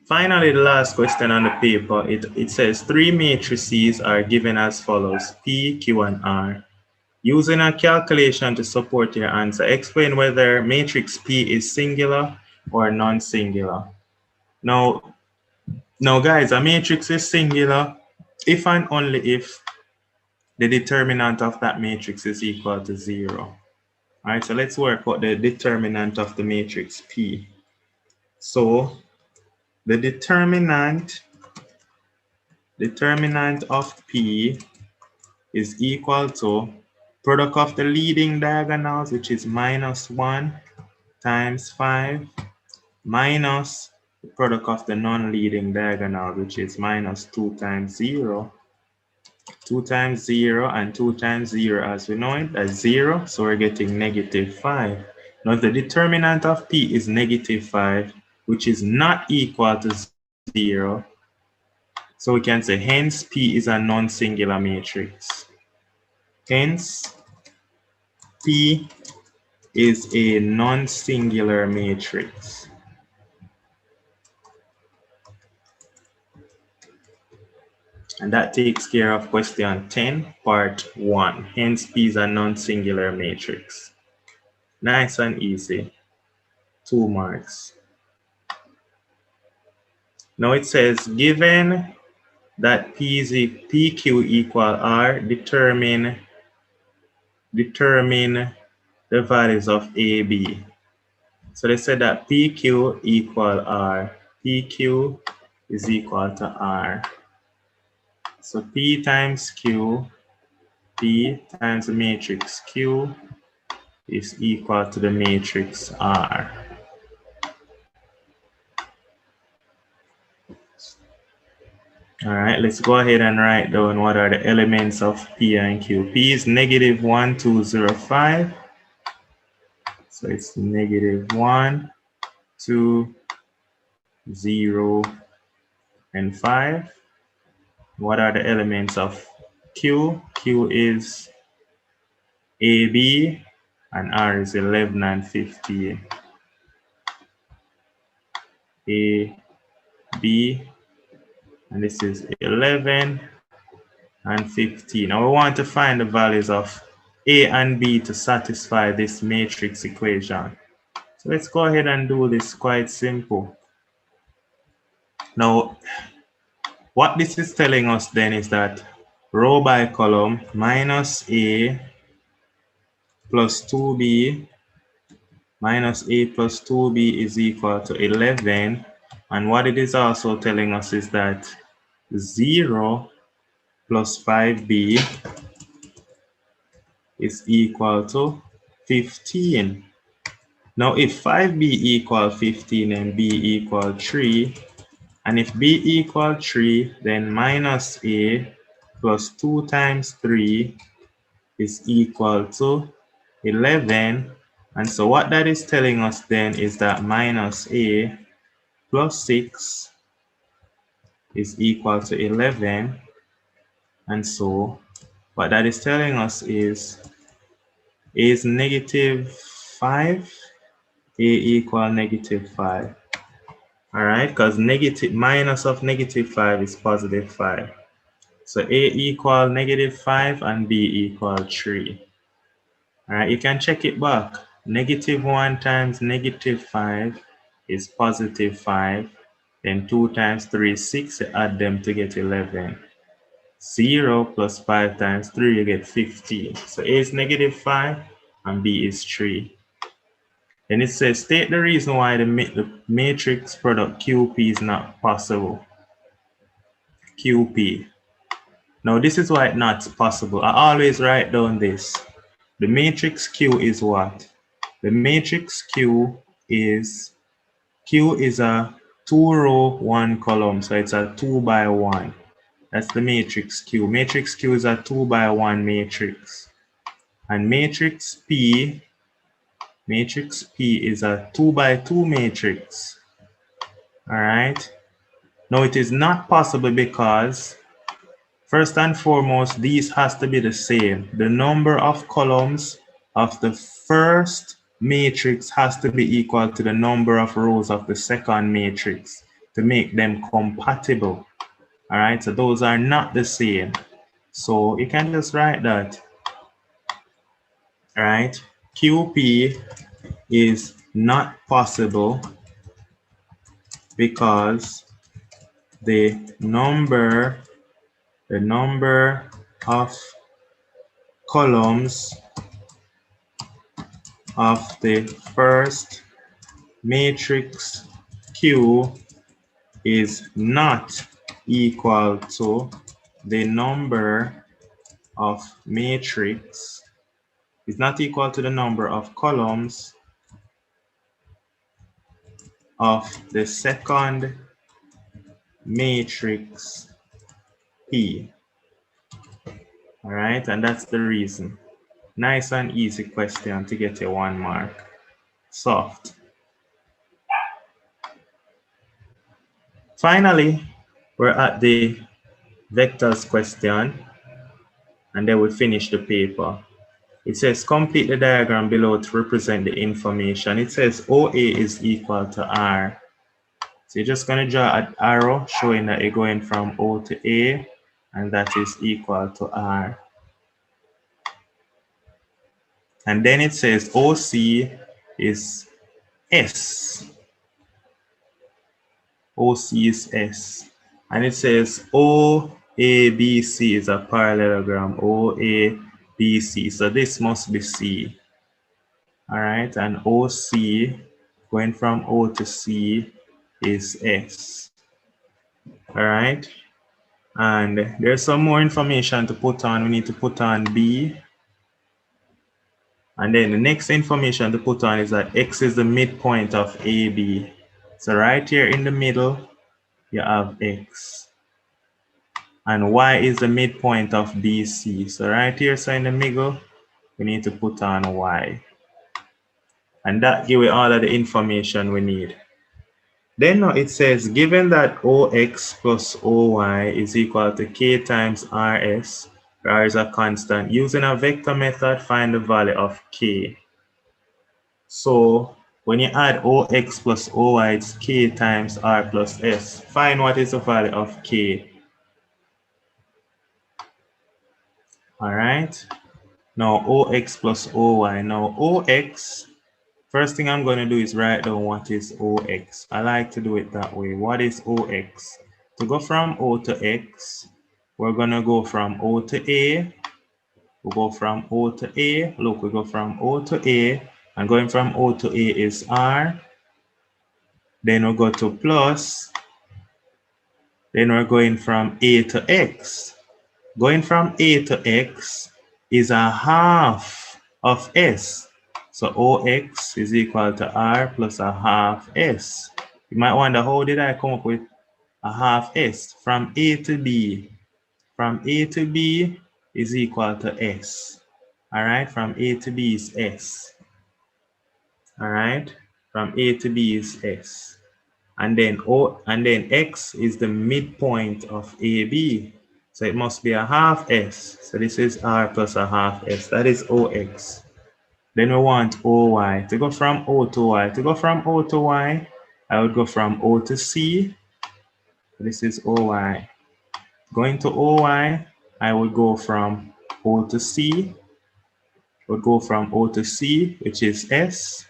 Finally, the last question on the paper, it says 3 matrices are given as follows, P, Q, and R. Using a calculation to support your answer, explain whether matrix P is singular or non-singular. Now, guys, a matrix is singular if and only if the determinant of that matrix is equal to 0. All right, so let's work out the determinant of the matrix P. So the determinant of P is equal to product of the leading diagonals, which is -1 times 5, minus the product of the non-leading diagonal, which is -2 times 0. 2 times 0 and 2 times 0, as we know it, that's 0, so we're getting -5. Now the determinant of P is -5, which is not equal to 0. So we can say, hence P is a non-singular matrix. Hence, P is a non-singular matrix. And that takes care of question 10, part 1. Hence, P is a non-singular matrix. Nice and easy. 2 marks. Now it says, given that PQ equal R, determine the values of A, B. So they said that PQ equal R. PQ is equal to R. So P times Q, P times the matrix Q is equal to the matrix R. All right, let's go ahead and write down what are the elements of P and Q. P is -1, 2, 0, 5. So it's -1, 2, 0, and 5. What are the elements of Q? Q is AB, and R is 11 and 15. A, B, and this is 11 and 15. Now we want to find the values of A and B to satisfy this matrix equation. So let's go ahead and do this quite simple. Now, what this is telling us then is that row by column minus A plus 2B minus A plus 2B is equal to 11. And what it is also telling us is that 0 plus 5B is equal to 15. Now, if 5B equal 15 and B equal 3, and if B equal 3, then minus A plus 2 times 3 is equal to 11. And so what that is telling us then is that minus A plus 6 is equal to 11. And so what that is telling us is A is -5, A equal -5. All right, because minus of -5 is +5. So A equal -5 and B equal 3. All right, you can check it back. -1 times -5 is +5. Then 2 times 3 is 6. You add them to get 11. 0 plus 5 times 3, you get 15. So A is -5 and B is 3. Then it says, state the reason why the matrix product QP is not possible. QP. Now this is why it's not possible. I always write down this. The matrix Q is what? The matrix Q is a 2 row, 1 column. So it's a 2 by 1. That's the matrix Q. Matrix Q is a 2 by 1 matrix. And matrix P is a 2 by 2 matrix. All right. Now it is not possible because First and foremost, these has to be the same. The number of columns of the first matrix has to be equal to the number of rows of the second matrix to make them compatible. All right, so those are not the same. So you can just write that. All right, QP is not possible because the number of columns of the first matrix Q is not equal to the number of matrix, is not equal to the number of columns of the second matrix P. All right, and that's the reason. Nice and easy question to get a 1 mark. Soft. Finally, we're at the vectors question, and then we finish the paper. It says complete the diagram below to represent the information. It says OA is equal to R. So you're just going to draw an arrow showing that you're going from O to A, and that is equal to R. And then it says OC is S. OC is S. And it says OABC is a parallelogram. OABC. So this must be C. All right. And OC going from O to C is S. All right. And there's some more information to put on. We need to put on B. And then the next information to put on is that X is the midpoint of AB. So right here in the middle, you have X. And Y is the midpoint of BC. So right here, so in the middle, we need to put on Y. And that gives you all of the information we need. Then now it says, given that OX plus OY is equal to K times RS, R is a constant, using a vector method, find the value of K. So when you add OX plus OY, it's K times R plus S. Find what is the value of K. All right. Now OX plus OY. Now OX, first thing I'm going to do is write down what is OX. I like to do it that way. What is OX? To go from O to X, we're going to go from O to A. We go from O to A. Look, we go from O to A. And going from O to A is R. Then we go to plus. Then we're going from A to X. Going from A to X is a half of S. So OX is equal to R plus a half S. You might wonder, how did I come up with a half S? From A to B. From A to B is equal to S. All right, from A to B is S. All right, from A to B is S. And then X is the midpoint of AB. So it must be a half S. So this is R plus a half S. That is OX. Then we want OY. To go from O to Y. To go from O to Y, I would go from O to C. This is OY. Going to OY, I would go from O to C. Would go from O to C, which is S.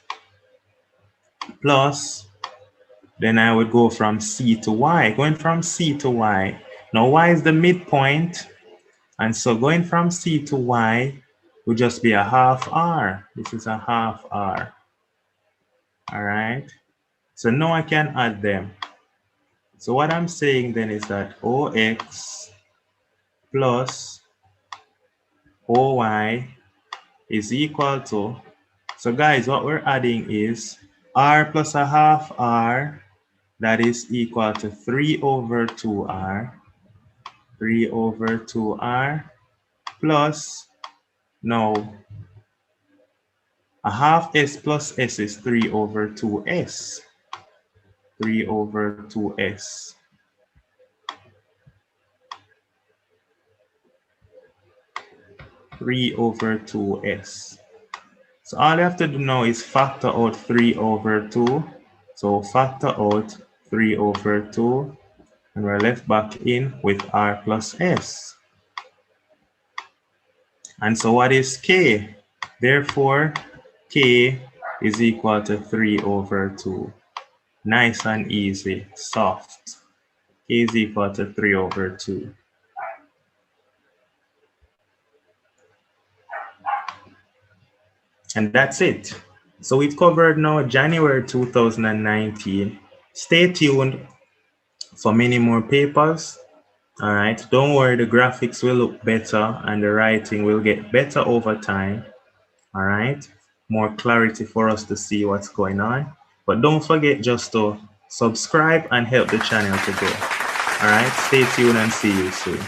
Plus, then I would go from C to Y. Going from C to Y. Now Y is the midpoint. And so going from C to Y would just be a half R. This is a half R. All right. So now I can add them. So what I'm saying then is that OX plus OY is equal to, so guys, what we're adding is R plus a half R, that is equal to 3 over 2R. 3 over 2R plus, now a half S plus S is 3 over 2S. 3 over 2S. 3 over 2s. So all you have to do now is factor out 3 over 2. So factor out 3 over 2, and we're left back in with r plus s. And so what is k? Therefore, k is equal to 3 over 2. Nice and easy, soft. K is equal to 3 over 2. And that's it. So we've covered now January 2019. Stay tuned for many more papers. All right, don't worry, the graphics will look better and the writing will get better over time. All right, more clarity for us to see what's going on. But don't forget just to subscribe and help the channel to grow. All right, stay tuned and see you soon.